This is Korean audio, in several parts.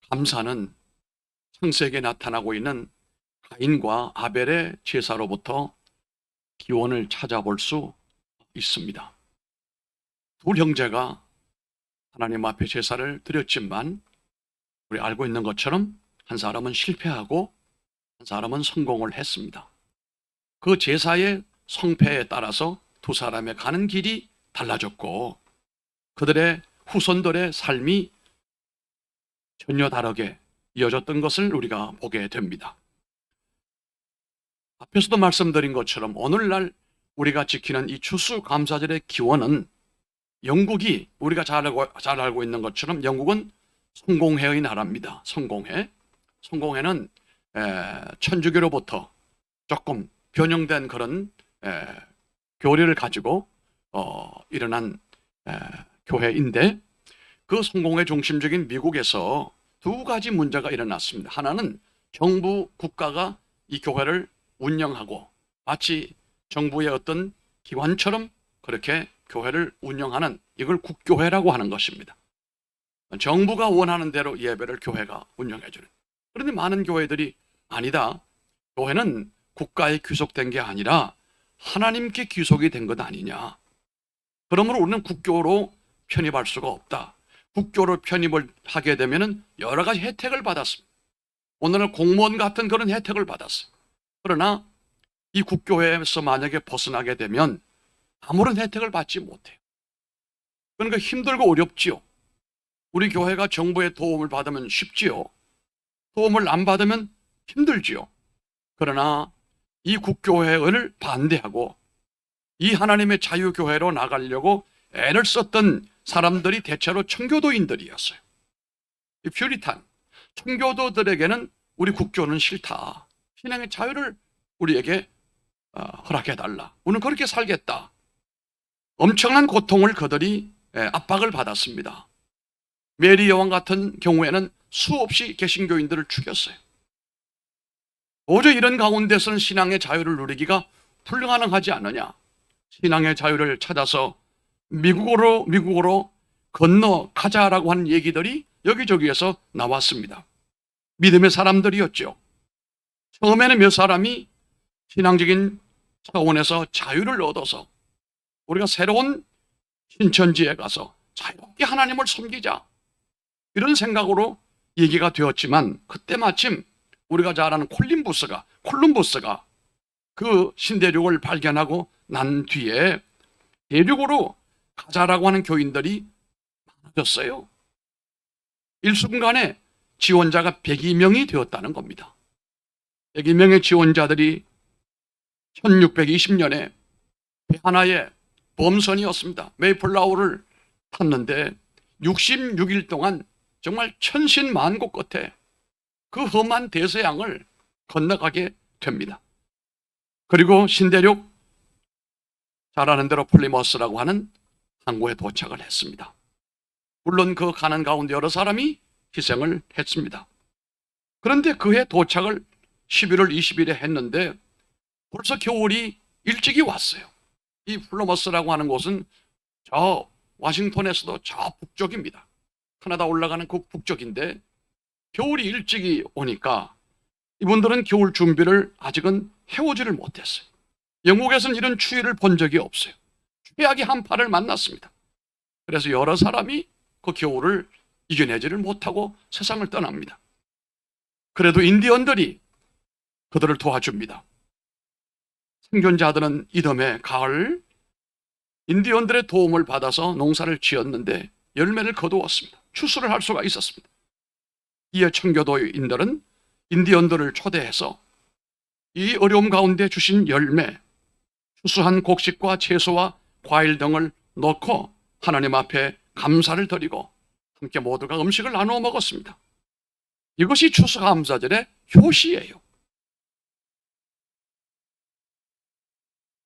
감사는 창세기에 나타나고 있는 가인과 아벨의 제사로부터 기원을 찾아볼 수 있습니다. 두 형제가 하나님 앞에 제사를 드렸지만 우리 알고 있는 것처럼 한 사람은 실패하고 한 사람은 성공을 했습니다. 그 제사의 성패에 따라서 두 사람의 가는 길이 달라졌고 그들의 후손들의 삶이 전혀 다르게 이어졌던 것을 우리가 보게 됩니다. 앞에서도 말씀드린 것처럼 오늘날 우리가 지키는 이 추수감사절의 기원은 영국이 우리가 잘 알고 있는 것처럼 영국은 성공회의 나라입니다. 성공회는 천주교로부터 조금 변형된 그런 교리를 가지고 일어난 교회인데 그 성공회 중심적인 미국에서 두 가지 문제가 일어났습니다. 하나는 정부 국가가 이 교회를 운영하고 마치 정부의 어떤 기관처럼 그렇게 교회를 운영하는 이걸 국교회라고 하는 것입니다. 정부가 원하는 대로 예배를 교회가 운영해 주는. 그런데 많은 교회들이 아니다. 교회는 국가에 귀속된 게 아니라 하나님께 귀속이 된 것 아니냐. 그러므로 우리는 국교로 편입할 수가 없다. 국교로 편입을 하게 되면 여러 가지 혜택을 받았습니다. 오늘은 공무원 같은 그런 혜택을 받았어요. 그러나 이 국교회에서 만약에 벗어나게 되면 아무런 혜택을 받지 못해요. 그러니까 힘들고 어렵지요. 우리 교회가 정부의 도움을 받으면 쉽지요. 도움을 안 받으면 힘들지요. 그러나 이 국교회를 반대하고 이 하나님의 자유교회로 나가려고 애를 썼던 사람들이 대체로 청교도인들이었어요. 이 퓨리탄, 청교도들에게는 우리 국교는 싫다. 신앙의 자유를 우리에게 허락해달라. 우리는 그렇게 살겠다. 엄청난 고통을 그들이 압박을 받았습니다. 메리 여왕 같은 경우에는 수없이 개신교인들을 죽였어요. 도저히 이런 가운데서는 신앙의 자유를 누리기가 불가능하지 않느냐. 신앙의 자유를 찾아서 미국으로 건너가자라고 하는 얘기들이 여기저기에서 나왔습니다. 믿음의 사람들이었죠. 처음에는 몇 사람이 신앙적인 차원에서 자유를 얻어서 우리가 새로운 신천지에 가서 자유롭게 하나님을 섬기자 이런 생각으로 얘기가 되었지만 그때 마침 우리가 잘 아는 콜룸버스가 그 신대륙을 발견하고 난 뒤에 대륙으로 가자라고 하는 교인들이 많아졌어요. 일순간에 지원자가 102명이 되었다는 겁니다. 102명의 지원자들이 1620년에 배 하나에 범선이었습니다. 메이플라워를 탔는데 66일 동안 정말 천신만고 끝에 그 험한 대서양을 건너가게 됩니다. 그리고 신대륙 잘 아는 대로 플리머스라고 하는 항구에 도착을 했습니다. 물론 그 가는 가운데 여러 사람이 희생을 했습니다. 그런데 그해 도착을 11월 20일에 했는데 벌써 겨울이 일찍이 왔어요. 이 플리머스라고 하는 곳은 저 워싱턴에서도 저 북쪽입니다. 캐나다 올라가는 그 북쪽인데 겨울이 일찍이 오니까 이분들은 겨울 준비를 아직은 해오지를 못했어요. 영국에서는 이런 추위를 본 적이 없어요. 최악의 한파를 만났습니다. 그래서 여러 사람이 그 겨울을 이겨내지를 못하고 세상을 떠납니다. 그래도 인디언들이 그들을 도와줍니다. 생존자들은 이듬해 가을 인디언들의 도움을 받아서 농사를 지었는데 열매를 거두었습니다. 추수를 할 수가 있었습니다. 이에 청교도인들은 인디언들을 초대해서 이 어려움 가운데 주신 열매, 추수한 곡식과 채소와 과일 등을 넣고 하나님 앞에 감사를 드리고 함께 모두가 음식을 나누어 먹었습니다. 이것이 추수감사절의 효시예요.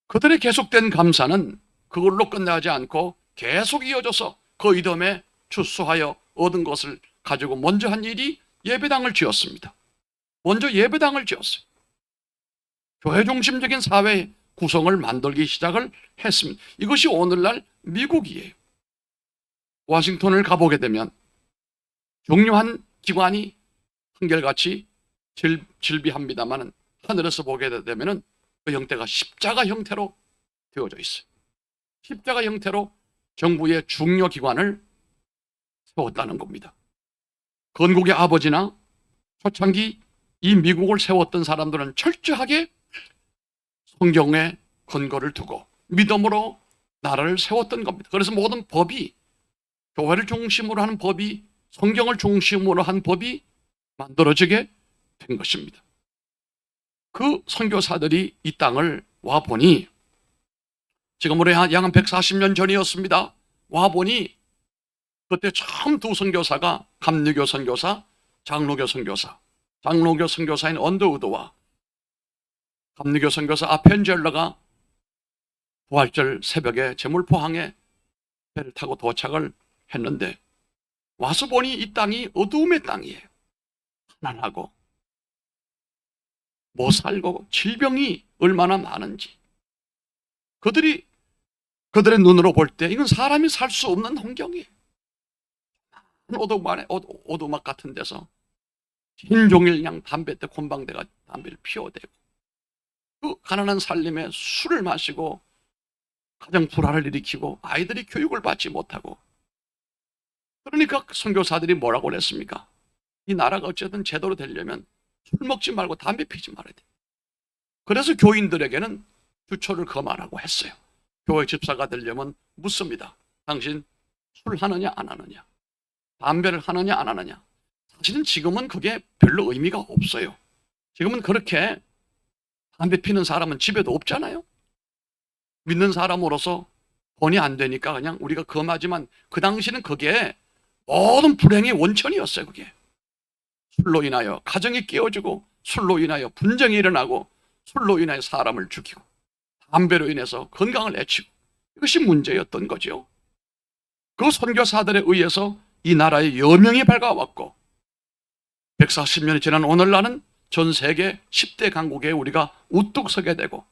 그들의 계속된 감사는 그걸로 끝나지 않고 계속 이어져서 그 이듬해 추수하여 얻은 것을 가지고 먼저 한 일이 예배당을 지었습니다. 먼저 예배당을 지었어요. 교회 중심적인 사회 구성을 만들기 시작을 했습니다. 이것이 오늘날 미국이에요. 워싱턴을 가보게 되면 중요한 기관이 한결같이 질비합니다만 하늘에서 보게 되면은 그 형태가 십자가 형태로 되어져 있어요. 십자가 형태로 정부의 중요 기관을 세웠다는 겁니다. 건국의 아버지나 초창기 이 미국을 세웠던 사람들은 철저하게 성경에 근거를 두고 믿음으로 나라를 세웠던 겁니다. 그래서 모든 법이, 교회를 중심으로 하는 법이, 성경을 중심으로 한 법이 만들어지게 된 것입니다. 그 선교사들이 이 땅을 와보니, 지금으로 약 140년 전이었습니다. 와보니 그때 처음 두 선교사가 감리교 선교사, 장로교 선교사, 장로교 선교사인 언더우드와 감리교 선교사 아펜젤러가 부활절 새벽에 제물포항에 배를 타고 도착을 했는데, 와서 보니 이 땅이 어두움의 땅이에요. 가난하고 못 살고 질병이 얼마나 많은지, 그들의 눈으로 볼 때 이건 사람이 살 수 없는 환경이에요. 오두막 같은 데서 흰 종일 그냥 담배대 곤방대가 담배를 피워대고, 그 가난한 살림에 술을 마시고 가정 불화를 일으키고 아이들이 교육을 받지 못하고, 그러니까 선교사들이 뭐라고 그랬습니까? 이 나라가 어쨌든 제대로 되려면 술 먹지 말고 담배 피지 말아야 돼. 그래서 교인들에게는 주초를 금하라고 했어요. 교회 집사가 되려면 묻습니다. 당신 술 하느냐 안 하느냐, 담배를 하느냐 안 하느냐. 사실은 지금은 그게 별로 의미가 없어요. 지금은 그렇게 담배 피는 사람은 집에도 없잖아요. 믿는 사람으로서 본이 안 되니까 그냥 우리가 금하지만, 그 당시는 그게 모든 불행의 원천이었어요. 그게 술로 인하여 가정이 깨어지고, 술로 인하여 분쟁이 일어나고, 술로 인하여 사람을 죽이고, 담배로 인해서 건강을 해치고, 이것이 문제였던 거죠. 그 선교사들에 의해서 이 나라의 여명이 밝아왔고, 140년이 지난 오늘날은 전 세계 10대 강국에 우리가 우뚝 서게 되고,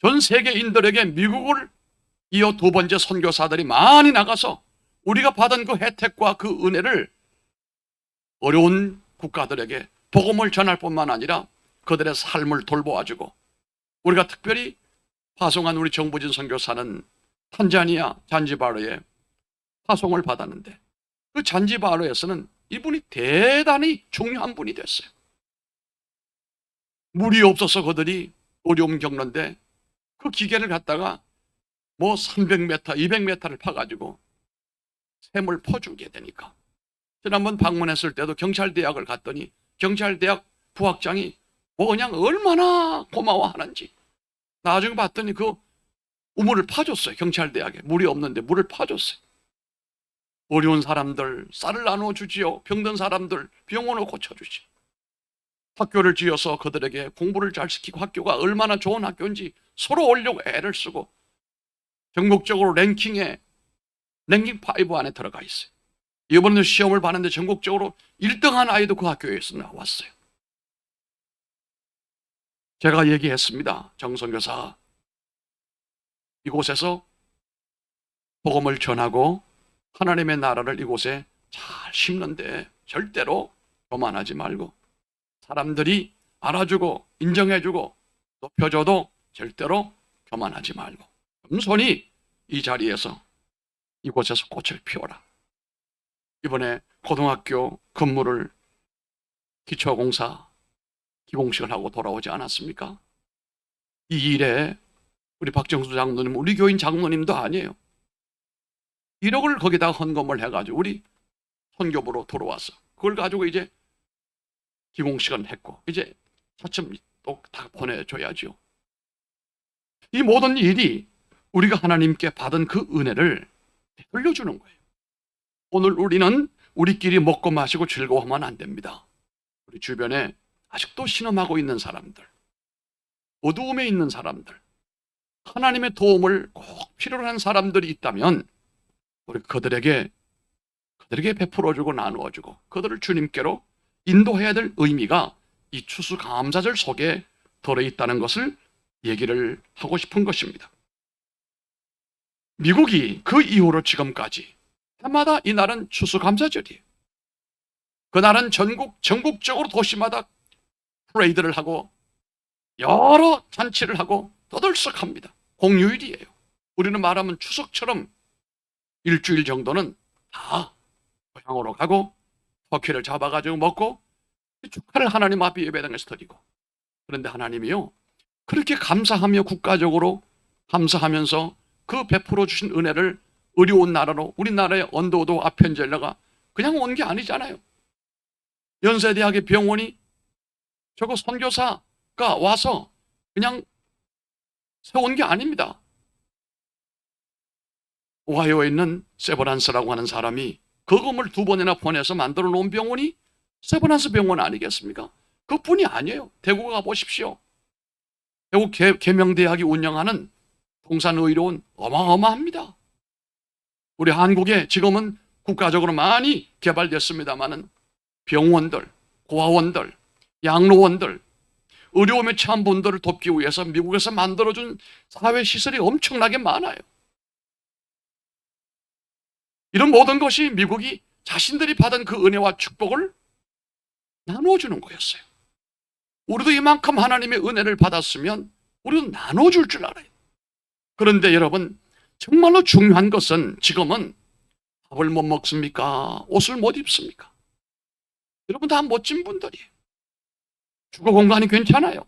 전 세계인들에게 미국을 이어 두 번째 선교사들이 많이 나가서 우리가 받은 그 혜택과 그 은혜를 어려운 국가들에게 복음을 전할 뿐만 아니라 그들의 삶을 돌보아주고, 우리가 특별히 파송한 우리 정부진 선교사는 탄자니아 잔지바르에 파송을 받았는데, 그 잔지바르에서는 이분이 대단히 중요한 분이 됐어요. 물이 없어서 그들이 어려움 겪는데, 그 기계를 갖다가 뭐 300m, 200m를 파가지고 샘을 퍼주게 되니까, 지난번 방문했을 때도 경찰대학을 갔더니 경찰대학 부학장이 뭐 그냥 얼마나 고마워하는지, 나중에 봤더니 그 우물을 파줬어요. 경찰대학에 물이 없는데 물을 파줬어요. 어려운 사람들 쌀을 나눠주지요. 병든 사람들 병원을 고쳐주지. 학교를 지어서 그들에게 공부를 잘 시키고, 학교가 얼마나 좋은 학교인지 서로 올려고 애를 쓰고, 전국적으로 랭킹 5 안에 들어가 있어요. 이번에 시험을 봤는데 전국적으로 1등한 아이도 그 학교에서 나왔어요. 제가 얘기했습니다. 정선교사, 이곳에서 복음을 전하고 하나님의 나라를 이곳에 잘 심는데 절대로 교만하지 말고, 사람들이 알아주고 인정해주고 높여줘도 절대로 교만하지 말고 겸손히 이 자리에서 이곳에서 꽃을 피워라. 이번에 고등학교 건물을 기초공사 기공식을 하고 돌아오지 않았습니까? 이 일에 우리 박정수 장로님, 우리 교인 장로님도 아니에요. 1억을 거기다가 헌금을 해가지고 우리 선교부로 돌아와서 그걸 가지고 이제 기공식은 했고, 이제 차츰 또 다 보내줘야죠. 이 모든 일이 우리가 하나님께 받은 그 은혜를 되돌려주는 거예요. 오늘 우리는 우리끼리 먹고 마시고 즐거워하면 안 됩니다. 우리 주변에 아직도 신음하고 있는 사람들, 어두움에 있는 사람들, 하나님의 도움을 꼭 필요로 하는 사람들이 있다면 우리 그들에게 베풀어주고 나누어주고 그들을 주님께로 인도해야 될 의미가 이 추수감사절 속에 들어있다는 것을 얘기를 하고 싶은 것입니다. 미국이 그 이후로 지금까지 해마다 이날은 추수감사절이에요. 그날은 전국적으로 도시마다 프레이드를 하고 여러 잔치를 하고 떠들썩합니다. 공휴일이에요. 우리는 말하면 추석처럼 일주일 정도는 다 고향으로 가고 터키를 잡아가지고 먹고 축하를 하나님 앞에 예배당에서 드리고, 그런데 하나님이요 그렇게 감사하며 국가적으로 감사하면서 그 베풀어 주신 은혜를 어려운 나라로, 우리나라의 언더우드 아펜젤러가 그냥 온 게 아니잖아요. 연세대학의 병원이 저거 선교사가 와서 그냥 세운 게 아닙니다. 오하이오에 있는 세버란스라고 하는 사람이 거금을 2번이나 보내서 만들어 놓은 병원이 세버란스 병원 아니겠습니까? 그뿐이 아니에요. 대구 가보십시오. 대구 계명대학이 운영하는 동산의료원 어마어마합니다. 우리 한국에 지금은 국가적으로 많이 개발됐습니다마는 병원들, 고아원들, 양로원들, 어려움에 처한 분들을 돕기 위해서 미국에서 만들어준 사회시설이 엄청나게 많아요. 이런 모든 것이 미국이 자신들이 받은 그 은혜와 축복을 나눠주는 거였어요. 우리도 이만큼 하나님의 은혜를 받았으면 우리도 나눠줄 줄 알아요. 그런데 여러분, 정말로 중요한 것은 지금은 밥을 못 먹습니까? 옷을 못 입습니까? 여러분 다 멋진 분들이에요. 주거 공간이 괜찮아요.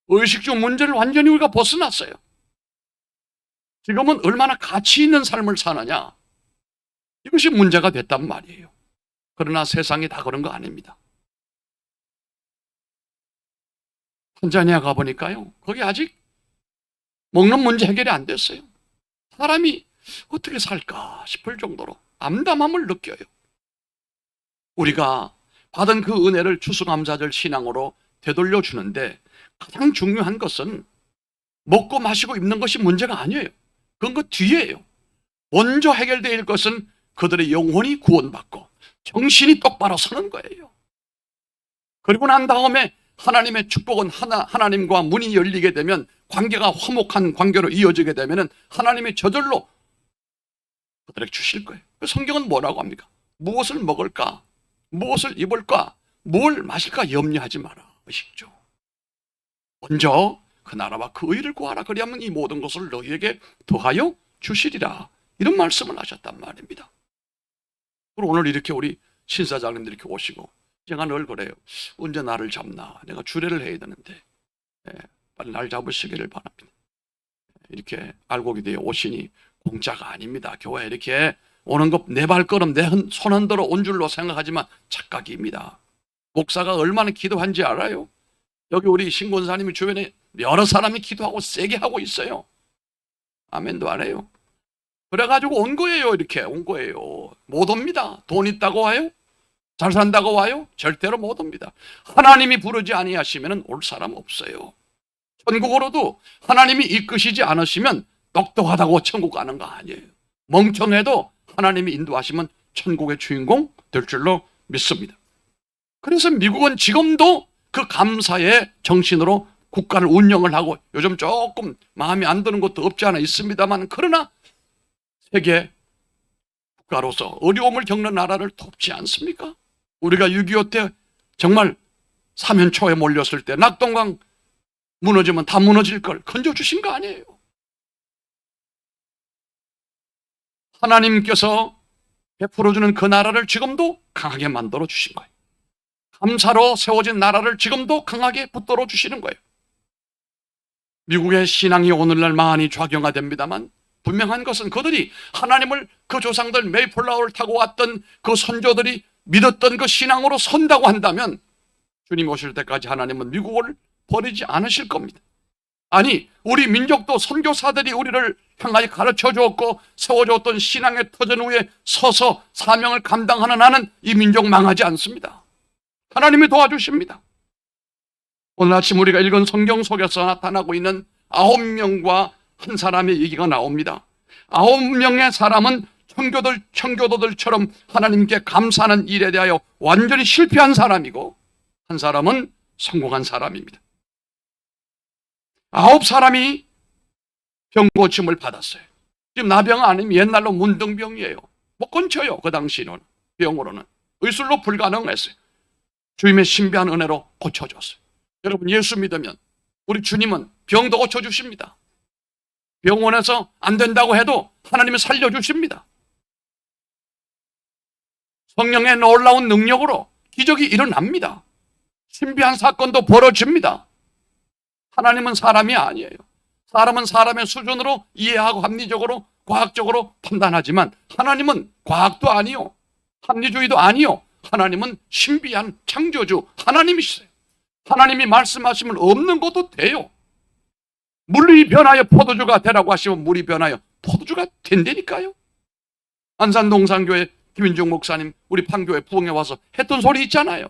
의식주 문제를 완전히 우리가 벗어났어요. 지금은 얼마나 가치 있는 삶을 사느냐, 이것이 문제가 됐단 말이에요. 그러나 세상이 다 그런 거 아닙니다. 탄자니아 가보니까요, 거기 아직 먹는 문제 해결이 안 됐어요. 사람이 어떻게 살까 싶을 정도로 암담함을 느껴요. 우리가 받은 그 은혜를 추수감사절 신앙으로 되돌려 주는데 가장 중요한 것은 먹고 마시고 입는 것이 문제가 아니에요. 그건 그 뒤에요. 먼저 해결될 것은 그들의 영혼이 구원받고 정신이 똑바로 서는 거예요. 그리고 난 다음에 하나님의 축복은 하나님과 문이 열리게 되면, 관계가 화목한 관계로 이어지게 되면 하나님이 저절로 그들에게 주실 거예요. 성경은 뭐라고 합니까? 무엇을 먹을까? 무엇을 입을까? 뭘 마실까? 염려하지 마라. 의식주. 먼저 그 나라와 그 의를 구하라. 그리하면 이 모든 것을 너희에게 더하여 주시리라. 이런 말씀을 하셨단 말입니다. 그리고 오늘 이렇게 우리 신사장님들 이렇게 오시고, 제가 늘 그래요. 언제 나를 잡나? 내가 주례를 해야 되는데 빨리 날 잡으시기를 바랍니다. 이렇게 알곡이 되어 오시니 공짜가 아닙니다. 교회에 이렇게 오는 것 내 발걸음, 내 손 흔들어 온 줄로 생각하지만 착각입니다. 목사가 얼마나 기도한지 알아요? 여기 우리 신권사님이 주변에 여러 사람이 기도하고 세게 하고 있어요. 아멘도 안 해요. 그래가지고 온 거예요. 이렇게 온 거예요. 못 옵니다. 돈 있다고 와요? 잘 산다고 와요? 절대로 못 옵니다. 하나님이 부르지 아니하시면 올 사람 없어요. 천국으로도 하나님이 이끄시지 않으시면 똑똑하다고 천국 가는 거 아니에요. 멍청해도 하나님이 인도하시면 천국의 주인공 될 줄로 믿습니다. 그래서 미국은 지금도 그 감사의 정신으로 국가를 운영을 하고, 요즘 조금 마음에 안 드는 것도 없지 않아 있습니다만, 그러나 세계 국가로서 어려움을 겪는 나라를 돕지 않습니까? 우리가 6.25 때 정말 사면초에 몰렸을 때 낙동강 무너지면 다 무너질 걸 건져주신 거 아니에요. 하나님께서 베풀어주는 그 나라를 지금도 강하게 만들어 주신 거예요. 감사로 세워진 나라를 지금도 강하게 붙들어 주시는 거예요. 미국의 신앙이 오늘날 많이 좌경화됩니다만, 분명한 것은 그들이 하나님을, 그 조상들 메이플라워를 타고 왔던 그 선조들이 믿었던 그 신앙으로 선다고 한다면 주님 오실 때까지 하나님은 미국을 버리지 않으실 겁니다. 아니, 우리 민족도 선교사들이 우리를 향하여 가르쳐 주었고 세워주었던 신앙의 터전 위에 서서 사명을 감당하는 한은 이 민족 망하지 않습니다. 하나님이 도와주십니다. 오늘 아침 우리가 읽은 성경 속에서 나타나고 있는 9명과 한 사람의 얘기가 나옵니다. 9명의 사람은 청교도들처럼 하나님께 감사하는 일에 대하여 완전히 실패한 사람이고, 한 사람은 성공한 사람입니다. 9사람이 병 고침을 받았어요. 지금 나병 아니면 옛날로 문둥병이에요. 못 건쳐요. 그 당시는 병으로는 의술로 불가능했어요. 주님의 신비한 은혜로 고쳐줬어요. 여러분, 예수 믿으면 우리 주님은 병도 고쳐주십니다. 병원에서 안 된다고 해도 하나님은 살려주십니다. 성령의 놀라운 능력으로 기적이 일어납니다. 신비한 사건도 벌어집니다. 하나님은 사람이 아니에요. 사람은 사람의 수준으로 이해하고 합리적으로 과학적으로 판단하지만 하나님은 과학도 아니요, 합리주의도 아니요, 하나님은 신비한 창조주 하나님이시세요. 하나님이 말씀하시면 없는 것도 돼요. 물이 변하여 포도주가 되라고 하시면 물이 변하여 포도주가 된다니까요. 안산동산교회 김인중 목사님 우리 판교에 부흥에 와서 했던 소리 있잖아요.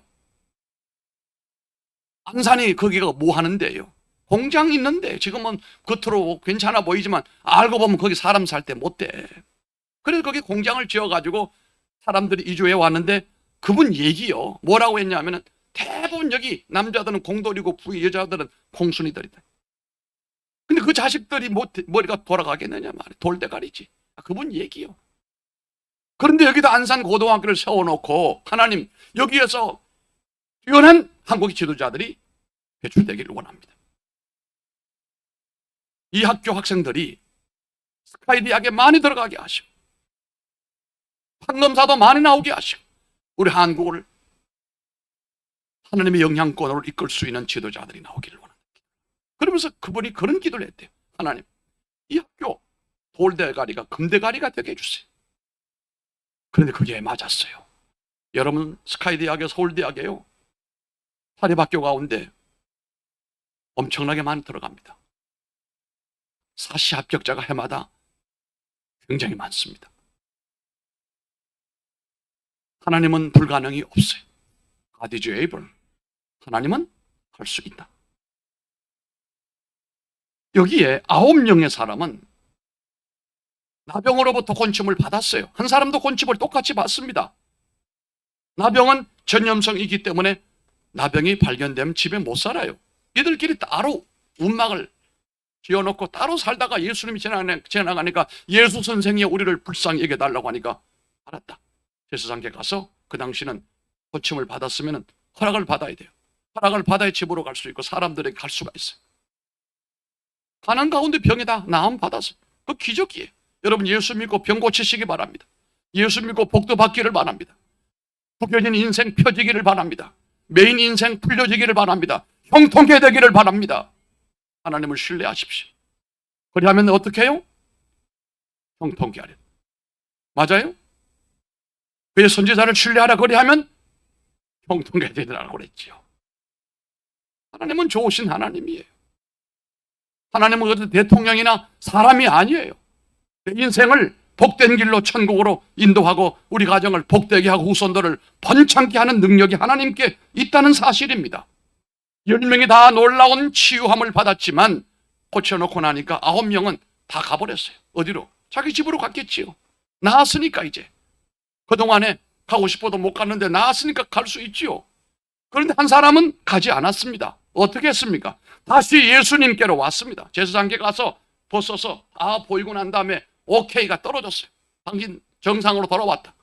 안산이 거기가 뭐 하는데요? 공장 있는데 지금은 겉으로 괜찮아 보이지만 알고 보면 거기 사람 살 때 못 돼. 그래서 거기 공장을 지어가지고 사람들이 이주해 왔는데 그분 얘기요, 뭐라고 했냐면은 대부분 여기 남자들은 공돌이고 여자들은 공순이들이다. 근데 그 자식들이 머리가 돌아가겠느냐 말이야. 돌대가리지. 그분 얘기요. 그런데 여기다 안산 고등학교를 세워놓고 하나님 여기에서 뛰어난 한국의 지도자들이 배출되기를 원합니다. 이 학교 학생들이 스카이 대학에 많이 들어가게 하시고 판검사도 많이 나오게 하시고 우리 한국을 하나님의 영향권으로 이끌 수 있는 지도자들이 나오기를 원합니다. 그러면서 그분이 그런 기도를 했대요. 하나님, 이 학교 돌대가리가 금대가리가 되게 해주세요. 그런데 그게 맞았어요. 여러분, 스카이 대학에 서울대학에요, 사립학교 가운데 엄청나게 많이 들어갑니다. 사시 합격자가 해마다 굉장히 많습니다. 하나님은 불가능이 없어요. God is able. 하나님은 할 수 있다. 여기에 9명의 사람은 나병으로부터 곤침을 받았어요. 한 사람도 곤침을 똑같이 받습니다. 나병은 전염성이기 때문에 나병이 발견되면 집에 못 살아요. 이들끼리 따로 움막을 지어놓고 따로 살다가 예수님이 지나가니까 예수 선생이 우리를 불쌍히 여겨달라고 하니까 알았다. 제사장께 가서 그 당시는 고침을 받았으면 허락을 받아야 돼요. 허락을 받아야 집으로 갈 수 있고 사람들에게 갈 수가 있어요. 가난 가운데 병이 다 나음 받았어요. 그 기적이에요. 여러분, 예수 믿고 병 고치시기 바랍니다. 예수 믿고 복도 받기를 바랍니다. 구겨진 인생 펴지기를 바랍니다. 메인 인생 풀려지기를 바랍니다. 형통케 되기를 바랍니다. 하나님을 신뢰하십시오. 그리하면 어떻게 해요? 형통케 하려. 맞아요? 그의 선지자를 신뢰하라 그리하면 형통케 되리라고 그랬지요. 하나님은 좋으신 하나님이에요. 하나님은 어떤 대통령이나 사람이 아니에요. 내 인생을 복된 길로 천국으로 인도하고 우리 가정을 복되게 하고 후손들을 번창케 하는 능력이 하나님께 있다는 사실입니다. 10명이 다 놀라운 치유함을 받았지만 고쳐놓고 나니까 9명은 다 가버렸어요. 어디로? 자기 집으로 갔겠지요. 나았으니까 이제. 그동안에 가고 싶어도 못 갔는데 나았으니까 갈 수 있지요. 그런데 한 사람은 가지 않았습니다. 어떻게 했습니까? 다시 예수님께로 왔습니다. 제사장께 가서 벗어서 보이고 난 다음에 오케이가 떨어졌어요. 당신 정상으로 돌아왔다.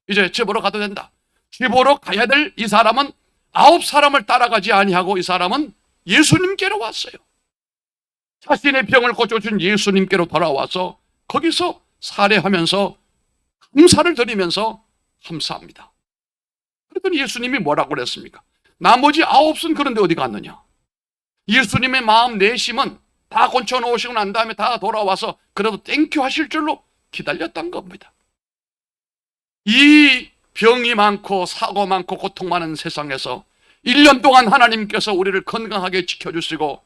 이제 집으로 가도 된다. 집으로 가야 될 이 사람은 9사람을 따라가지 아니하고 이 사람은 예수님께로 왔어요. 자신의 병을 고쳐준 예수님께로 돌아와서 거기서 살해하면서 감사를 드리면서 감사합니다. 그랬더니 예수님이 뭐라고 그랬습니까? 나머지 9은 그런데 어디 갔느냐? 예수님의 마음 내심은 다 고쳐놓으시고 난 다음에 다 돌아와서 그래도 땡큐 하실 줄로 기다렸던 겁니다. 이 병이 많고 사고 많고 고통 많은 세상에서 1년 동안 하나님께서 우리를 건강하게 지켜주시고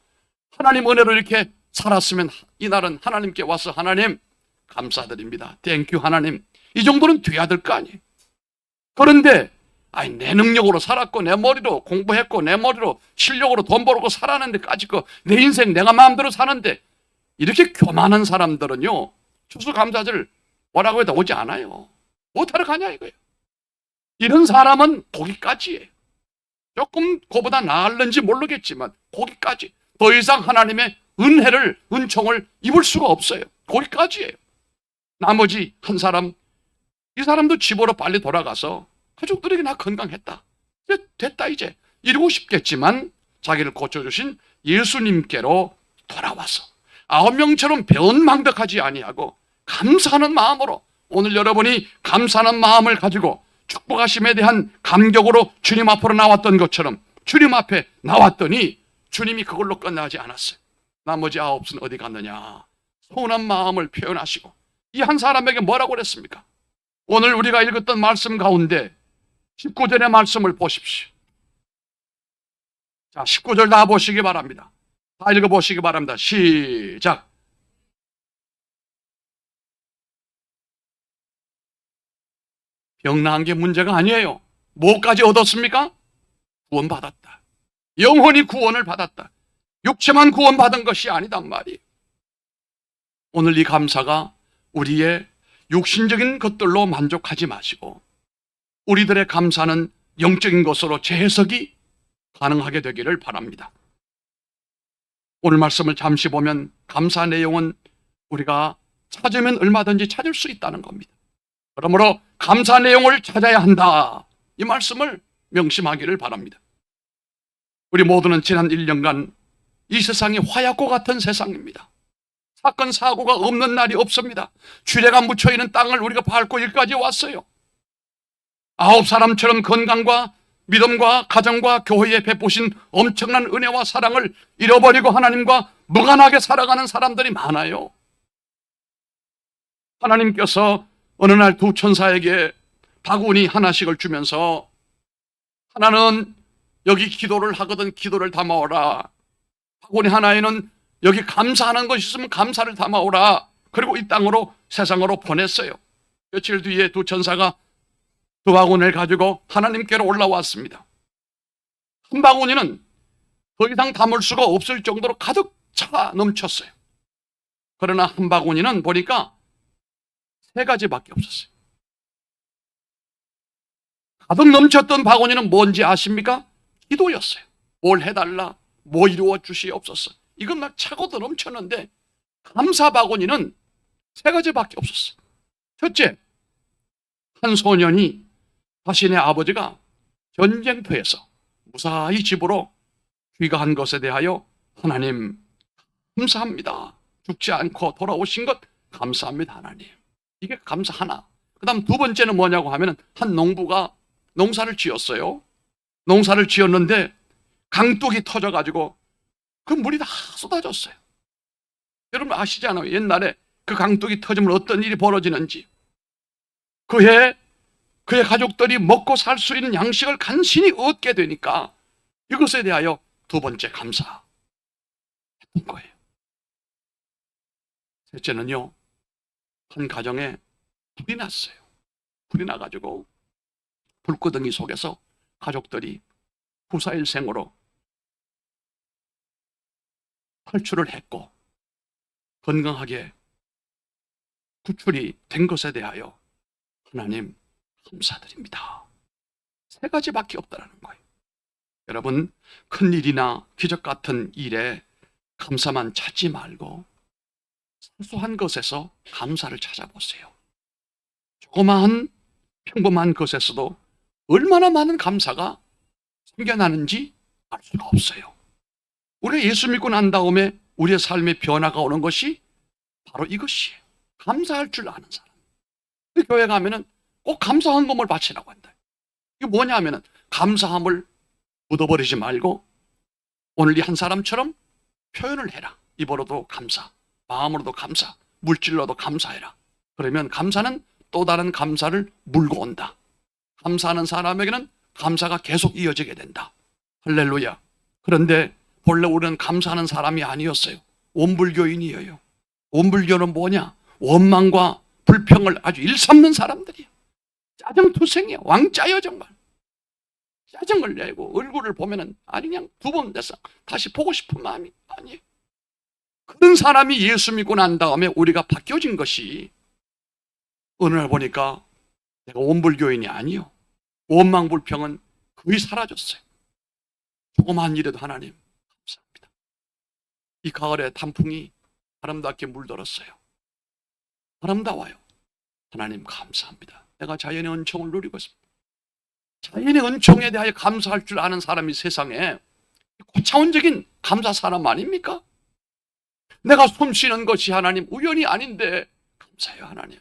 하나님 은혜로 이렇게 살았으면 이날은 하나님께 와서 하나님 감사드립니다. 땡큐 하나님. 이 정도는 돼야 될 거 아니에요. 그런데 내 능력으로 살았고 내 머리로 공부했고 내 머리로 실력으로 돈 벌고 살았는데까지 내 인생 내가 마음대로 사는데 이렇게 교만한 사람들은요 추수감사절 뭐라고 해도 오지 않아요. 못하러 가냐 이거예요. 이런 사람은 거기까지예요. 조금 그보다 나을는지 모르겠지만 거기까지. 더 이상 하나님의 은혜를 은총을 입을 수가 없어요. 거기까지예요. 나머지 한 사람, 이 사람도 집으로 빨리 돌아가서 가족들에게 나 건강했다, 이제 됐다, 이제 이러고 싶겠지만 자기를 고쳐주신 예수님께로 돌아와서 9명처럼 배은망덕하지 아니하고 감사하는 마음으로, 오늘 여러분이 감사하는 마음을 가지고 축복하심에 대한 감격으로 주님 앞으로 나왔던 것처럼 주님 앞에 나왔더니 주님이 그걸로 끝나지 않았어요. 나머지 9은 어디 갔느냐? 서운한 마음을 표현하시고 이 한 사람에게 뭐라고 그랬습니까? 오늘 우리가 읽었던 말씀 가운데 19절의 말씀을 보십시오. 자, 19절 다 보시기 바랍니다. 다 읽어보시기 바랍니다. 시작. 병 나은 게 문제가 아니에요. 뭐까지 얻었습니까? 구원받았다. 영혼이 구원을 받았다. 육체만 구원받은 것이 아니단 말이에요. 오늘 이 감사가 우리의 육신적인 것들로 만족하지 마시고 우리들의 감사는 영적인 것으로 재해석이 가능하게 되기를 바랍니다. 오늘 말씀을 잠시 보면 감사 내용은 우리가 찾으면 얼마든지 찾을 수 있다는 겁니다. 그러므로 감사 내용을 찾아야 한다, 이 말씀을 명심하기를 바랍니다. 우리 모두는 지난 1년간 이 세상이 화약고 같은 세상입니다. 사건 사고가 없는 날이 없습니다. 주례가 묻혀있는 땅을 우리가 밟고 여기까지 왔어요. 9사람처럼 건강과 믿음과 가정과 교회에 베푸신 엄청난 은혜와 사랑을 잃어버리고 하나님과 무관하게 살아가는 사람들이 많아요. 하나님께서 어느 날 두 천사에게 바구니 하나씩을 주면서 하나는 여기 기도를 하거든 기도를 담아오라, 바구니 하나에는 여기 감사하는 것이 있으면 감사를 담아오라, 그리고 이 땅으로 세상으로 보냈어요. 며칠 뒤에 두 천사가 두 바구니를 가지고 하나님께로 올라왔습니다. 한 바구니는 더 이상 담을 수가 없을 정도로 가득 차 넘쳤어요. 그러나 한 바구니는 보니까 3가지밖에 없었어요. 가득 넘쳤던 바구니는 뭔지 아십니까? 기도였어요. 뭘 해달라, 뭐 이루어 주시옵소서, 이건 막 차고도 넘쳤는데 감사 바구니는 3가지밖에 없었어요. 첫째, 한 소년이 자신의 아버지가 전쟁터에서 무사히 집으로 귀가한 것에 대하여 하나님 감사합니다, 죽지 않고 돌아오신 것 감사합니다 하나님, 이게 감사 하나. 그 다음 두 번째는 뭐냐고 하면 한 농부가 농사를 지었어요. 농사를 지었는데 강둑이 터져가지고 그 물이 다 쏟아졌어요. 여러분 아시잖아요. 옛날에 그 강둑이 터지면 어떤 일이 벌어지는지. 그의 가족들이 먹고 살 수 있는 양식을 간신히 얻게 되니까 이것에 대하여 두 번째 감사했던 거예요. 셋째는요, 한 가정에 불이 났어요. 불이 나가지고 불구덩이 속에서 가족들이 후사일생으로 탈출을 했고 건강하게 구출이 된 것에 대하여 하나님 감사드립니다. 3가지밖에 없다는 거예요. 여러분, 큰 일이나 기적 같은 일에 감사만 찾지 말고 사소한 것에서 감사를 찾아보세요. 조그마한 평범한 것에서도 얼마나 많은 감사가 생겨나는지 알 수가 없어요. 우리가 예수 믿고 난 다음에 우리의 삶의 변화가 오는 것이 바로 이것이에요. 감사할 줄 아는 사람. 교회 가면은 꼭 감사 헌금을 바치라고 한다. 이게 뭐냐 하면은 감사함을 묻어버리지 말고 오늘 이 한 사람처럼 표현을 해라. 입으로도 감사, 마음으로도 감사, 물질로도 감사해라. 그러면 감사는 또 다른 감사를 물고 온다. 감사하는 사람에게는 감사가 계속 이어지게 된다. 할렐루야. 그런데 본래 우리는 감사하는 사람이 아니었어요. 원불교인이에요. 원불교는 뭐냐? 원망과 불평을 아주 일삼는 사람들이에요. 짜증투생이에요. 왕짜요 정말. 짜증을 내고 얼굴을 보면은 아니 그냥 두 번 돼서 다시 보고 싶은 마음이 아니에요. 그런 사람이 예수 믿고 난 다음에 우리가 바뀌어진 것이 어느 날 보니까 내가 원불교인이 아니요. 원망 불평은 거의 사라졌어요. 조그마한 일에도 하나님 감사합니다. 이 가을에 단풍이 아름답게 물들었어요. 아름다워요. 하나님 감사합니다. 내가 자연의 은총을 누리고 있습니다. 자연의 은총에 대하여 감사할 줄 아는 사람이 세상에 고차원적인 감사 사람 아닙니까? 내가 숨 쉬는 것이 하나님 우연이 아닌데 감사해요. 하나님,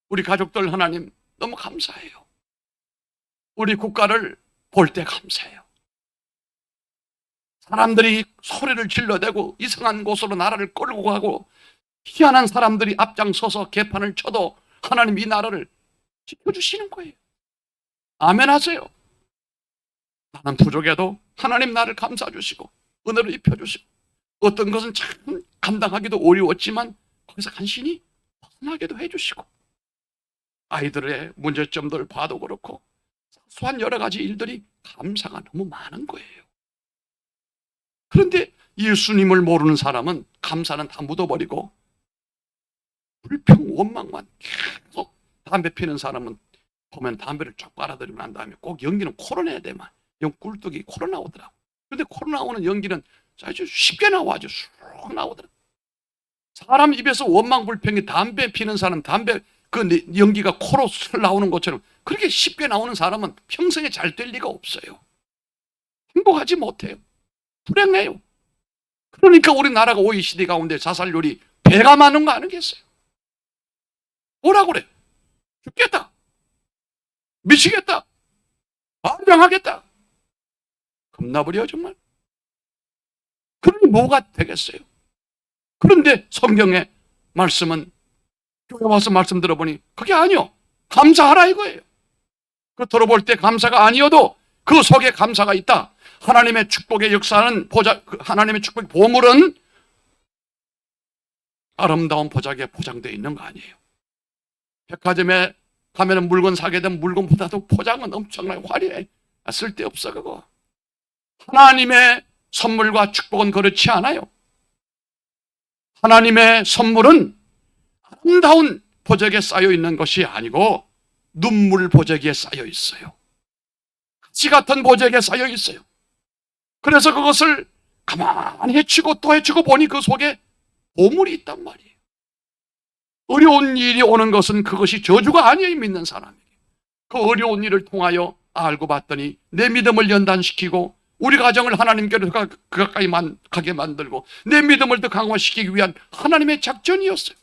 우리 가족들 하나님 너무 감사해요. 우리 국가를 볼 때 감사해요. 사람들이 소리를 질러대고 이상한 곳으로 나라를 끌고 가고 희한한 사람들이 앞장서서 개판을 쳐도 하나님 이 나라를 지켜주시는 거예요. 아멘 하세요. 나는 부족해도 하나님 나를 감싸 주시고 은혜를 입혀주시고 어떤 것은 참 감당하기도 어려웠지만 거기서 간신히 벗어나게도 해주시고 아이들의 문제점들을 봐도 그렇고 사소한 여러 가지 일들이 감사가 너무 많은 거예요. 그런데 예수님을 모르는 사람은 감사는 다 묻어버리고 불평 원망만 계속, 담배 피는 사람은 보면 담배를 쫙 빨아들이고 난 다음에 꼭 연기는 코로나야 되만 꿀뚝이 코로나 오더라고. 그런데 코로나 오는 연기는 아주 쉽게 나와, 아주 쑥 나오더라고. 사람 입에서 원망 불평이 담배 피는 사람 담배 그 연기가 코로 술 나오는 것처럼 그렇게 쉽게 나오는 사람은 평생에 잘 될 리가 없어요. 행복하지 못해요. 불행해요. 그러니까 우리나라가 OECD 가운데 자살률이 배가 많은 거 아니겠어요? 뭐라 그래? 죽겠다. 미치겠다. 안정하겠다. 겁나버려 정말. 그러니 뭐가 되겠어요? 그런데 성경의 말씀은 교회 와서 말씀 들어보니 그게 아니요. 감사하라 이거예요. 그 들어볼 때 감사가 아니어도 그 속에 감사가 있다. 하나님의 축복의 역사는 하나님의 축복의 보물은 아름다운 보자기에 포장되어 있는 거 아니에요. 백화점에 가면 물건 사게 되면 물건보다도 포장은 엄청나게 화려해. 쓸데없어 그거. 하나님의 선물과 축복은 그렇지 않아요. 하나님의 선물은 아름다운 보자기에 쌓여 있는 것이 아니고 눈물 보자기에 쌓여 있어요. 가시 같은 보자기에 쌓여 있어요. 그래서 그것을 가만히 헤치고 또 헤치고 보니 그 속에 보물이 있단 말이에요. 어려운 일이 오는 것은 그것이 저주가 아니에요. 믿는 사람에게. 그 어려운 일을 통하여 알고 봤더니 내 믿음을 연단시키고 우리 가정을 하나님께로 가까이 가게 만들고 내 믿음을 더 강화시키기 위한 하나님의 작전이었어요.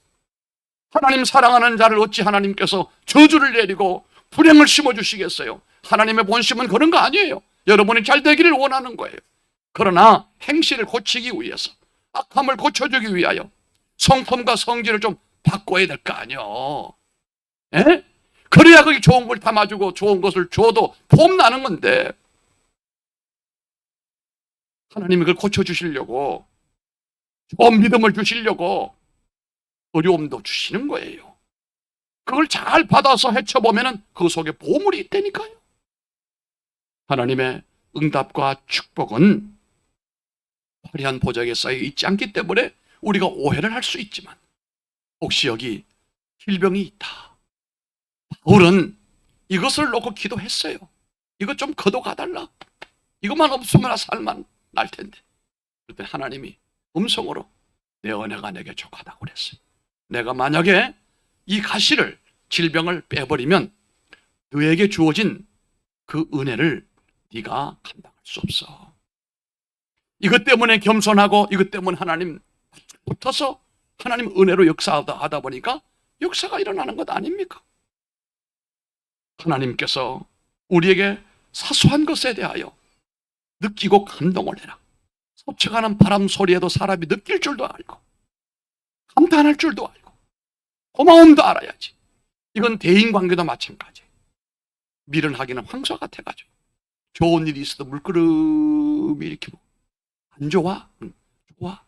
하나님 사랑하는 자를 어찌 하나님께서 저주를 내리고 불행을 심어주시겠어요? 하나님의 본심은 그런 거 아니에요. 여러분이 잘 되기를 원하는 거예요. 그러나 행실을 고치기 위해서, 악함을 고쳐주기 위하여 성품과 성질을 좀 바꿔야 될 거 아니에요. 에? 그래야 거기 좋은 걸 담아주고 좋은 것을 줘도 폼나는 건데 하나님이 그걸 고쳐주시려고 좋은 믿음을 주시려고 어려움도 주시는 거예요. 그걸 잘 받아서 헤쳐보면 그 속에 보물이 있다니까요. 하나님의 응답과 축복은 화려한 보자기에 쌓여 있지 않기 때문에 우리가 오해를 할 수 있지만 혹시 여기 질병이 있다. 바울은 이것을 놓고 기도했어요. 이것 좀 걷어가달라. 이것만 없으면 살만 날 텐데. 그때 하나님이 음성으로 내 은혜가 내게 족하다고 그랬어요. 내가 만약에 이 가시를 질병을 빼버리면 너에게 주어진 그 은혜를 네가 감당할 수 없어. 이것 때문에 겸손하고 이것 때문에 하나님 붙어서 하나님 은혜로 역사하다 보니까 역사가 일어나는 것 아닙니까? 하나님께서 우리에게 사소한 것에 대하여 느끼고 감동을 해라. 스쳐가는 바람 소리에도 사람이 느낄 줄도 알고 감탄할 줄도 알고 고마움도 알아야지. 이건 대인관계도 마찬가지예요. 미련하기는 황소 같아가지고 좋은 일이 있어도 물끄러미 이렇게 안 좋아? 응, 좋아.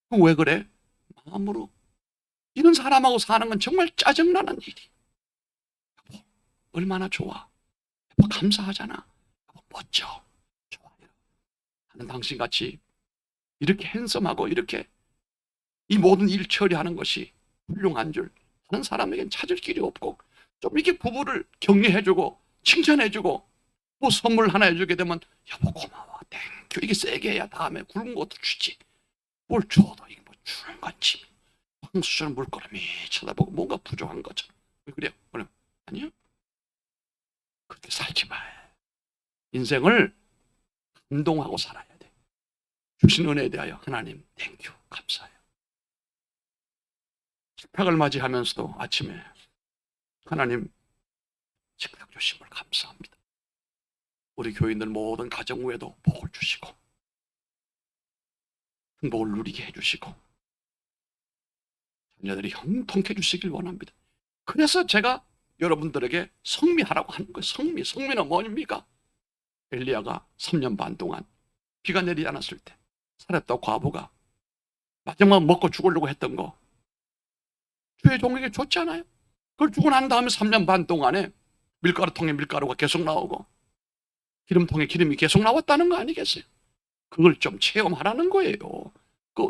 그럼 왜 그래? 마음으로. 이런 사람하고 사는 건 정말 짜증나는 일이. 여보, 얼마나 좋아. 여보, 감사하잖아. 여보, 멋져. 좋아요. 나는 당신같이 이렇게 핸섬하고 이렇게 이 모든 일 처리하는 것이 훌륭한 줄 다른 사람에겐 찾을 길이 없고 좀 이렇게 부부를 격려해주고 칭찬해주고 뭐 선물 하나 해주게 되면 여보 고마워 땡큐 이게 세게 해야 다음에 굵은 것도 주지 뭘 줘도 이게 뭐 주는 건지 황수처럼 물끄러미 쳐다보고 뭔가 부족한 것처럼 왜 그래요? 아니요. 그렇게 살지 마요. 인생을 감동하고 살아야 돼. 주신 은혜에 대하여 하나님 땡큐 감사해요. 식탁을 맞이하면서도 아침에 하나님 식탁 주심을 감사합니다. 우리 교인들 모든 가정 후에도 복을 주시고 행복을 누리게 해주시고 자녀들이 형통해 주시길 원합니다. 그래서 제가 여러분들에게 성미하라고 하는 거예요. 성미는 뭐입니까? 엘리야가 3년 반 동안 비가 내리지 않았을 때 살았다 과부가 마지막 먹고 죽으려고 했던 거 주의 종에게 줬잖아요. 그걸 주고 난 다음에 3년 반 동안에 밀가루통에 밀가루가 계속 나오고 기름통에 기름이 계속 나왔다는 거 아니겠어요? 그걸 좀 체험하라는 거예요.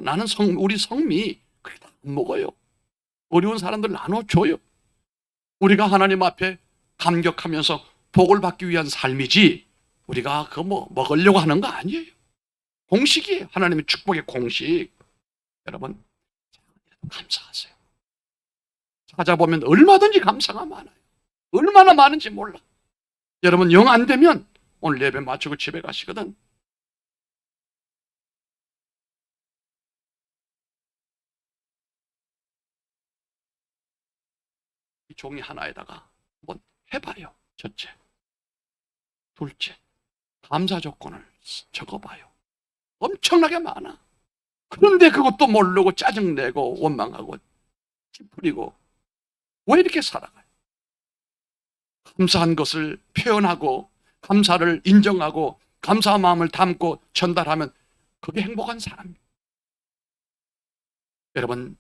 나는 우리 성미 그게 다 안 먹어요. 어려운 사람들 나눠줘요. 우리가 하나님 앞에 감격하면서 복을 받기 위한 삶이지 우리가 그거 먹으려고 하는 거 아니에요. 공식이에요. 하나님의 축복의 공식. 여러분 감사하세요. 찾아보면 얼마든지 감사가 많아요. 얼마나 많은지 몰라. 여러분 영 안 되면 오늘 예배 마치고 집에 가시거든. 이 종이 하나에다가 한번 해봐요. 첫째, 둘째, 감사 조건을 적어봐요. 엄청나게 많아. 그런데 그것도 모르고 짜증내고 원망하고 찌푸리고 왜 이렇게 살아가요? 감사한 것을 표현하고 감사를 인정하고 감사한 마음을 담고 전달하면 그게 행복한 사람이에요. 여러분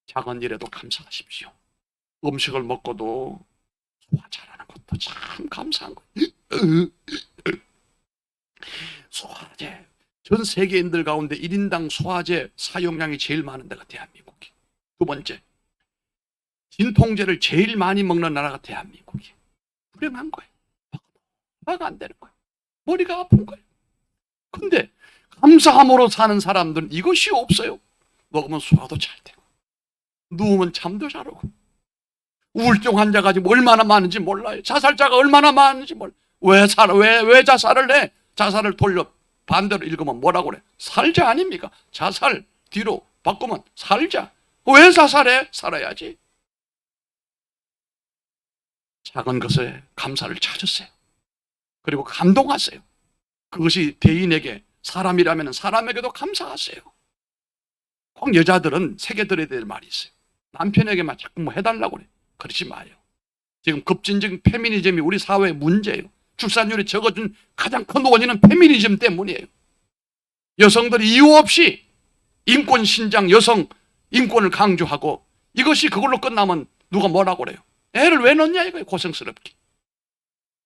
작은 일에도 감사하십시오. 음식을 먹고도 소화 잘하는 것도 참 감사한 거예요. 소화제 전 세계인들 가운데 1인당 소화제 사용량이 제일 많은 데가 대한민국이에요. 두 번째 진통제를 제일 많이 먹는 나라가 대한민국이에요. 불행한 거예요. 소화가 안 되는 거예요. 머리가 아픈 거예요. 근데 감사함으로 사는 사람들은 이것이 없어요. 먹으면 소화도 잘 되고 누우면 잠도 잘 오고 우울증 환자가 지금 얼마나 많은지 몰라요. 자살자가 얼마나 많은지 몰라요. 왜 자살을 해? 자살을 돌려 반대로 읽으면 뭐라고 그래? 살자 아닙니까? 자살 뒤로 바꾸면 살자. 왜 자살해? 살아야지. 작은 것에 감사를 찾으세요. 그리고 감동하세요. 그것이 대인에게 사람이라면 사람에게도 감사하세요. 꼭 여자들은 새겨들어야 될 말이 있어요. 남편에게만 자꾸 뭐 해달라고 그래. 그러지 마요. 지금 급진적 페미니즘이 우리 사회의 문제예요. 출산율이 적어진 가장 큰 원인은 페미니즘 때문이에요. 여성들이 이유 없이 인권 신장, 여성 인권을 강조하고 이것이 그걸로 끝나면 누가 뭐라고 그래요? 애를 왜 낳냐 이거예요. 고생스럽게.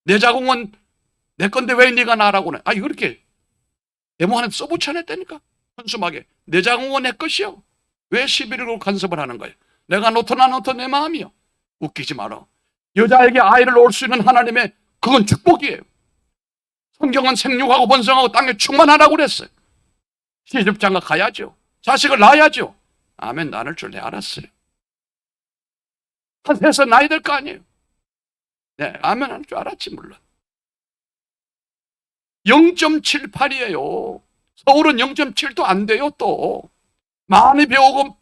내 자궁은 내 건데 왜 네가 낳으라고 그래? 이렇게 데모 하나 써붙여냈다니까. 현수막에 내 자궁은 내 것이요. 왜 시비를 간섭을 하는 거예요? 내가 놓더나 놓더 내 마음이요. 웃기지 마라. 여자에게 아이를 낳을 수 있는 하나님의 그건 축복이에요. 성경은 생육하고 번성하고 땅에 충만하라고 그랬어요. 시집장가 가야죠. 자식을 낳아야죠. 아멘. 낳을 줄 알았어요. 한 세서 낳아야 될 거 아니에요. 네, 아멘 할 줄 알았지 물론. 0.78이에요. 서울은 0.7도 안 돼요. 또 많이 배우고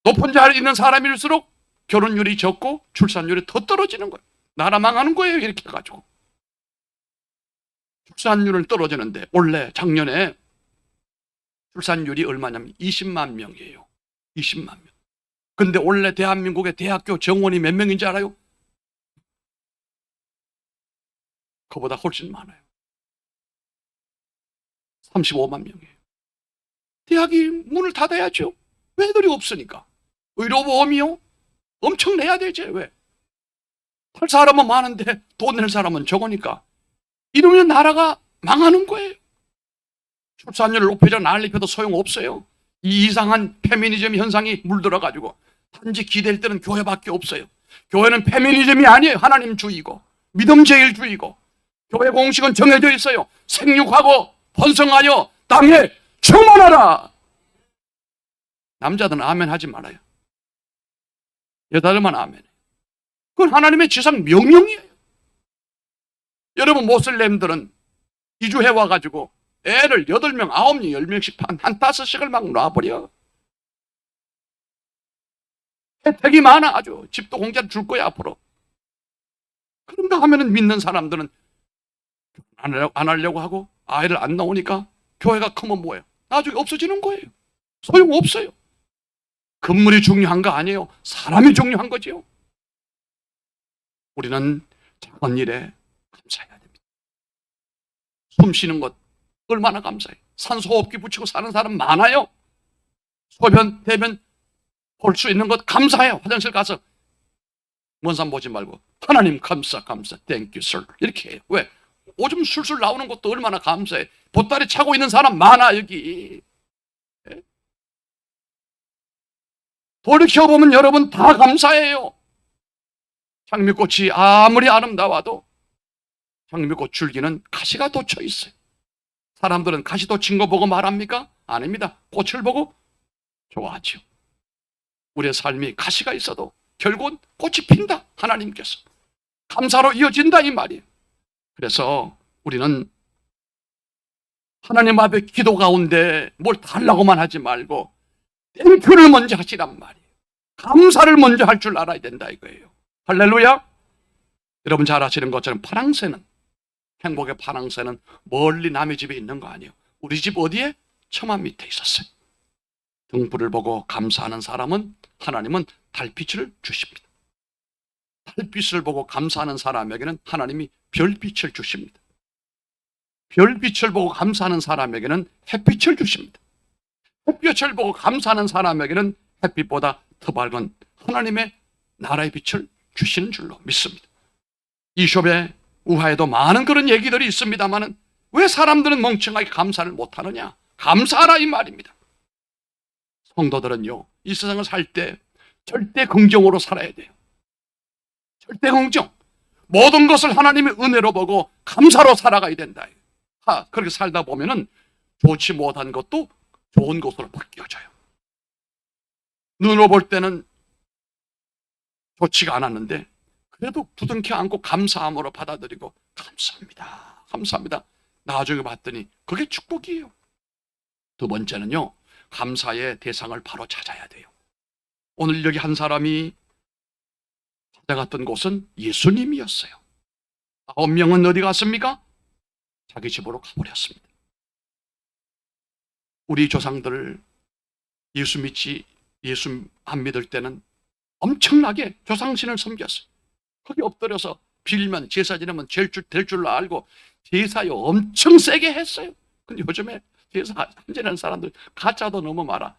높은 자리에 있는 사람일수록 결혼율이 적고 출산율이 더 떨어지는 거예요. 나라 망하는 거예요. 이렇게 해가지고 출산율은 떨어지는데 원래 작년에 출산율이 얼마냐면 20만 명이에요. 20만 명. 근데 원래 대한민국의 대학교 정원이 몇 명인지 알아요? 그보다 훨씬 많아요. 35만 명이에요. 대학이 문을 닫아야죠. 왜 애들이 없으니까. 의료보험이요? 엄청 내야 되지. 왜? 할 사람은 많은데 돈 낼 사람은 적으니까. 이러면 나라가 망하는 거예요. 출산율을 높이자 난리펴도 소용없어요. 이 이상한 페미니즘 현상이 물들어가지고 단지 기댈 때는 교회밖에 없어요. 교회는 페미니즘이 아니에요. 하나님주의고 믿음제일주의고 교회 공식은 정해져 있어요. 생육하고 번성하여 땅에 충만하라. 남자들은 아멘 하지 말아요. 여자들만 아멘. 그건 하나님의 지상 명령이에요. 여러분 모슬렘들은 이주해 와가지고 애를 8명, 9명, 10명씩 한 5씩을 막 놔버려. 혜택이 많아. 아주 집도 공짜로 줄 거야 앞으로. 그런가 하면은 믿는 사람들은 안 하려고 하고 아이를 안 나오니까 교회가 크면 뭐예요? 나중에 없어지는 거예요. 소용없어요. 건물이 중요한 거 아니에요. 사람이 중요한 거지요. 우리는 작은 일에 감사해야 됩니다. 숨 쉬는 것 얼마나 감사해요. 산소호흡기 붙이고 사는 사람 많아요. 소변, 대변 볼 수 있는 것 감사해요. 화장실 가서 먼 산 보지 말고 하나님 감사, thank you sir 이렇게 해요. 왜? 오줌 술술 나오는 것도 얼마나 감사해. 보따리 차고 있는 사람 많아 여기. 돌이켜보면 여러분 다 감사해요. 장미꽃이 아무리 아름다워도 장미꽃 줄기는 가시가 돋쳐 있어요. 사람들은 가시 돋친 거 보고 말합니까? 아닙니다. 꽃을 보고 좋아하죠. 우리의 삶이 가시가 있어도 결국은 꽃이 핀다. 하나님께서 감사로 이어진다 이 말이에요. 그래서 우리는 하나님 앞에 기도 가운데 뭘 달라고만 하지 말고 땡큐를 먼저 하시란 말이에요. 감사를 먼저 할 줄 알아야 된다 이거예요. 할렐루야. 여러분 잘 아시는 것처럼 파랑새는, 행복의 파랑새는 멀리 남의 집에 있는 거 아니에요. 우리 집 어디에? 처마 밑에 있었어요. 등불을 보고 감사하는 사람은 하나님은 달빛을 주십니다. 달빛을 보고 감사하는 사람에게는 하나님이 별빛을 주십니다. 별빛을 보고 감사하는 사람에게는 햇빛을 주십니다. 햇빛을 보고 감사하는 사람에게는 햇빛보다 더 밝은 하나님의 나라의 빛을 주시는 줄로 믿습니다. 이솝의 우화에도 많은 그런 얘기들이 있습니다만 왜 사람들은 멍청하게 감사를 못하느냐? 감사하라 이 말입니다. 성도들은요, 이 세상을 살 때 절대 긍정으로 살아야 돼요. 절대 긍정. 모든 것을 하나님의 은혜로 보고 감사로 살아가야 된다. 그렇게 살다 보면은 좋지 못한 것도 좋은 것으로 바뀌어져요. 눈으로 볼 때는 좋지가 않았는데 그래도 부둥켜 안고 감사함으로 받아들이고 감사합니다. 감사합니다. 나중에 봤더니 그게 축복이에요. 두 번째는요, 감사의 대상을 바로 찾아야 돼요. 오늘 여기 한 사람이 찾아갔던 곳은 예수님이었어요. 9명은 어디 갔습니까? 자기 집으로 가버렸습니다. 우리 조상들 예수 안 믿을 때는 엄청나게 조상신을 섬겼어요. 거기 엎드려서 빌면 제사 지내면 될 줄 알고 제사요 엄청 세게 했어요. 근데 요즘에 제사 지내는 사람들 가짜도 너무 많아.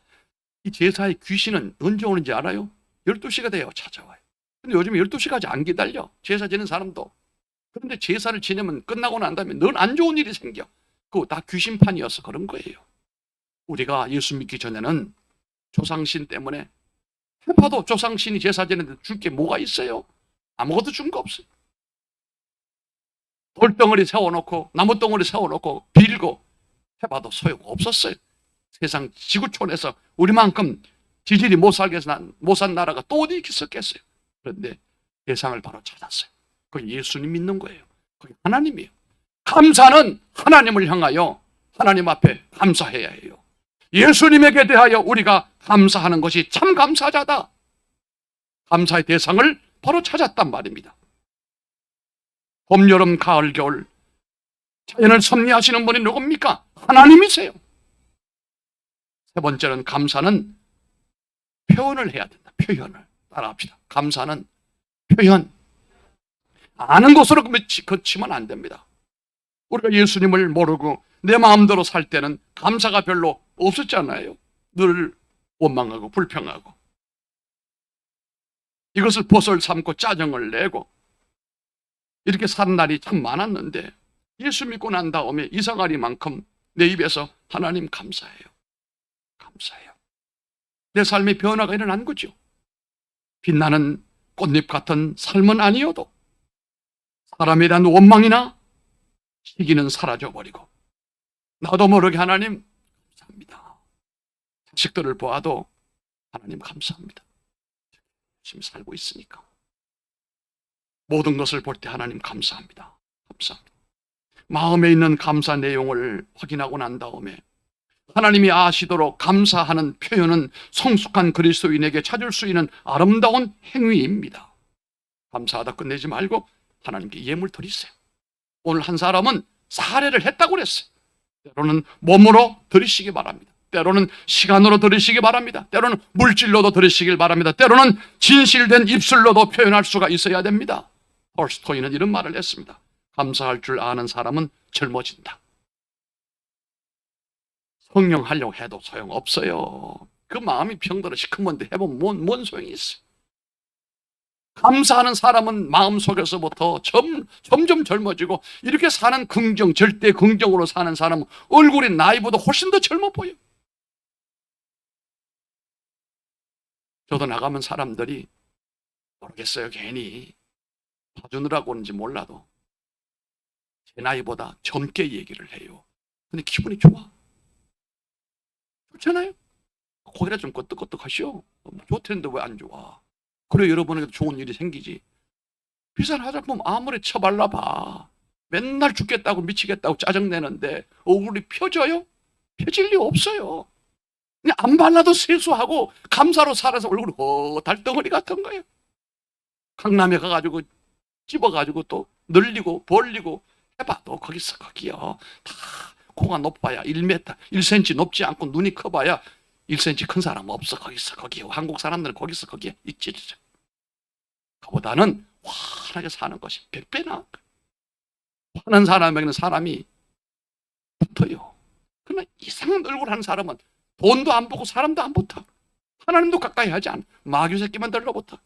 이 제사의 귀신은 언제 오는지 알아요? 12시가 돼요. 찾아와요. 근데 요즘에 12시까지 안 기다려. 제사 지내는 사람도. 그런데 제사를 지내면 끝나고 난 다음에 넌 안 좋은 일이 생겨. 그거 다 귀신판이어서 그런 거예요. 우리가 예수 믿기 전에는 조상신 때문에 해봐도 조상신이 제사 지내는데 줄 게 뭐가 있어요? 아무것도 준 거 없어요. 돌덩어리 세워놓고 나무덩어리 세워놓고 빌고 해봐도 소용없었어요. 세상 지구촌에서 우리만큼 지질이 못 산 나라가 또 어디 있었겠어요. 그런데 대상을 바로 찾았어요. 그게 예수님 믿는 거예요. 그게 하나님이에요. 감사는 하나님을 향하여 하나님 앞에 감사해야 해요. 예수님에게 대하여 우리가 감사하는 것이 참 감사자다. 감사의 대상을 바로 찾았단 말입니다. 봄, 여름, 가을, 겨울 자연을 섭리하시는 분이 누굽니까? 하나님이세요. 세 번째는 감사는 표현을 해야 된다. 표현을 따라합시다. 감사는 표현. 아는 것으로 그치면 안 됩니다. 우리가 예수님을 모르고 내 마음대로 살 때는 감사가 별로 없었잖아요. 늘 원망하고 불평하고 이것을 벗을 삼고 짜증을 내고 이렇게 산 날이 참 많았는데 예수 믿고 난 다음에 이상하리만큼 내 입에서 하나님 감사해요. 감사해요. 내 삶의 변화가 일어난 거죠. 빛나는 꽃잎 같은 삶은 아니어도 사람에 대한 원망이나 시기는 사라져버리고 나도 모르게 하나님 감사합니다. 자식들을 보아도 하나님 감사합니다. 열심히 살고 있으니까 모든 것을 볼 때 하나님 감사합니다. 감사합니다. 마음에 있는 감사 내용을 확인하고 난 다음에 하나님이 아시도록 감사하는 표현은 성숙한 그리스도인에게 찾을 수 있는 아름다운 행위입니다. 감사하다 끝내지 말고 하나님께 예물 드리세요. 오늘 한 사람은 사례를 했다고 그랬어요. 때로는 몸으로 드리시기 바랍니다. 때로는 시간으로 드리시기 바랍니다. 때로는 물질로도 드리시길 바랍니다. 때로는 진실된 입술로도 표현할 수가 있어야 됩니다. 톨스토이는 이런 말을 했습니다. 감사할 줄 아는 사람은 젊어진다. 성령 하려고 해도 소용없어요. 그 마음이 병들어 시커먼데 해보면 뭔 소용이 있어요. 감사하는 사람은 마음속에서부터 점점 젊어지고, 이렇게 사는 긍정, 절대 긍정으로 사는 사람은 얼굴이 나이보다 훨씬 더 젊어 보여요. 저도 나가면 사람들이 모르겠어요. 괜히 봐주느라고 하는지 몰라도 제 나이보다 젊게 얘기를 해요. 근데 기분이 좋아. 좋잖아요. 거기다 좀 끄떡끄떡하시오. 좋다는데 왜 안 좋아? 그래, 여러분에게도 좋은 일이 생기지. 비싼 화장품 아무리 쳐발라봐, 맨날 죽겠다고 미치겠다고 짜증내는데 얼굴이 펴져요? 펴질 리 없어요. 그냥 안 발라도 세수하고 감사로 살아서 얼굴이 달덩어리 같은 거예요. 강남에 가가지고 집어가지고 또 늘리고 벌리고 해봐도 거기서 거기요. 다 코가 높아야 1m, 1cm 높지 않고 눈이 커봐야 1cm 큰 사람 없어. 거기서 거기요. 한국 사람들은 거기서 거기에 있지. 그보다는 환하게 사는 것이 100배나. 환한 사람에게는 사람이 붙어요. 그러나 이상한 얼굴 하는 사람은 돈도 안 보고 사람도 안 붙어. 하나님도 가까이 하지 않아. 마귀 새끼만 들러붙어.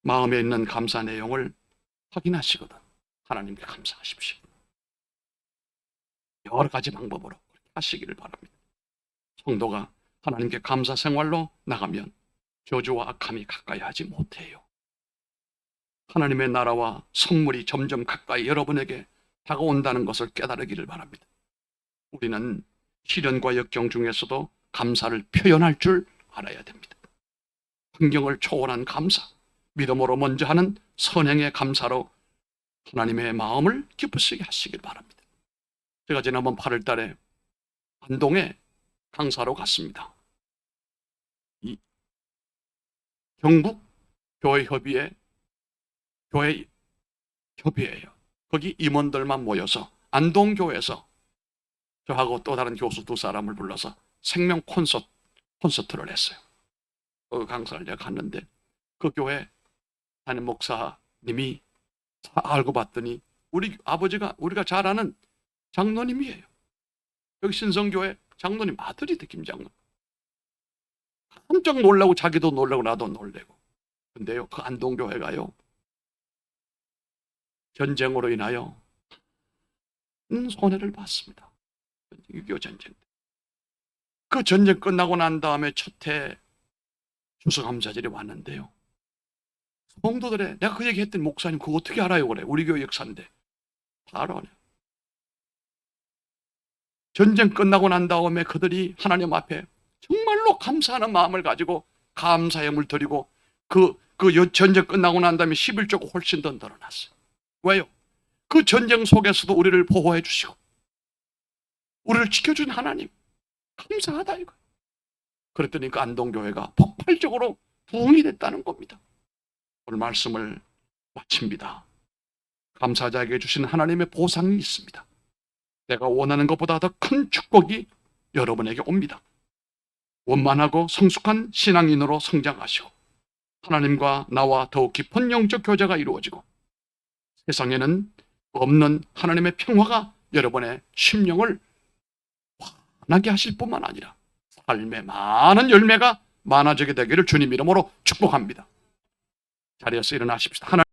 마음에 있는 감사 내용을 확인하시거든 하나님께 감사하십시오. 여러 가지 방법으로 하시기를 바랍니다. 성도가 하나님께 감사 생활로 나가면 저주와 악함이 가까이 하지 못해요. 하나님의 나라와 성물이 점점 가까이 여러분에게 다가온다는 것을 깨달으기를 바랍니다. 우리는 시련과 역경 중에서도 감사를 표현할 줄 알아야 됩니다. 환경을 초월한 감사, 믿음으로 먼저 하는 선행의 감사로 하나님의 마음을 기쁘시게 하시길 바랍니다. 제가 지난번 8월 달에 안동에 강사로 갔습니다. 이 경북 교회 협의회 교회 협의회예요. 거기 임원들만 모여서 안동교회에서 저하고 또 다른 교수 두 사람을 불러서 생명 콘서트를 했어요. 그 강사를 제가 갔는데 그 교회 담임 목사님이 알고 봤더니 우리 아버지가 우리가 잘 아는 장로님이에요. 여기 신성교회 장로님 아들이대, 김장로. 깜짝 놀라고 자기도 놀라고 나도 놀래고. 근데요, 그 안동교회가요, 전쟁으로 인하여 손해를 봤습니다. 6.25 전쟁. 그 전쟁 끝나고 난 다음에 첫해 추수감사절이 왔는데요, 성도들의, 내가 그 얘기 했더니 목사님 그거 어떻게 알아요? 그래. 우리 교회 역사인데. 다 알아요. 전쟁 끝나고 난 다음에 그들이 하나님 앞에 정말로 감사하는 마음을 가지고 감사의 예물 드리고 그 전쟁 끝나고 난 다음에 11조가 훨씬 더 늘어났어요. 왜요? 그 전쟁 속에서도 우리를 보호해 주시고 우리를 지켜준 하나님 감사하다 이거. 그랬더니 그 안동교회가 폭발적으로 부흥이 됐다는 겁니다. 오늘 말씀을 마칩니다. 감사자에게 주신 하나님의 보상이 있습니다. 내가 원하는 것보다 더 큰 축복이 여러분에게 옵니다. 원만하고 성숙한 신앙인으로 성장하시고 하나님과 나와 더욱 깊은 영적 교제가 이루어지고 세상에는 없는 하나님의 평화가 여러분의 심령을 환하게 하실 뿐만 아니라 삶의 많은 열매가 많아지게 되기를 주님 이름으로 축복합니다. 자리에서 일어나십시다.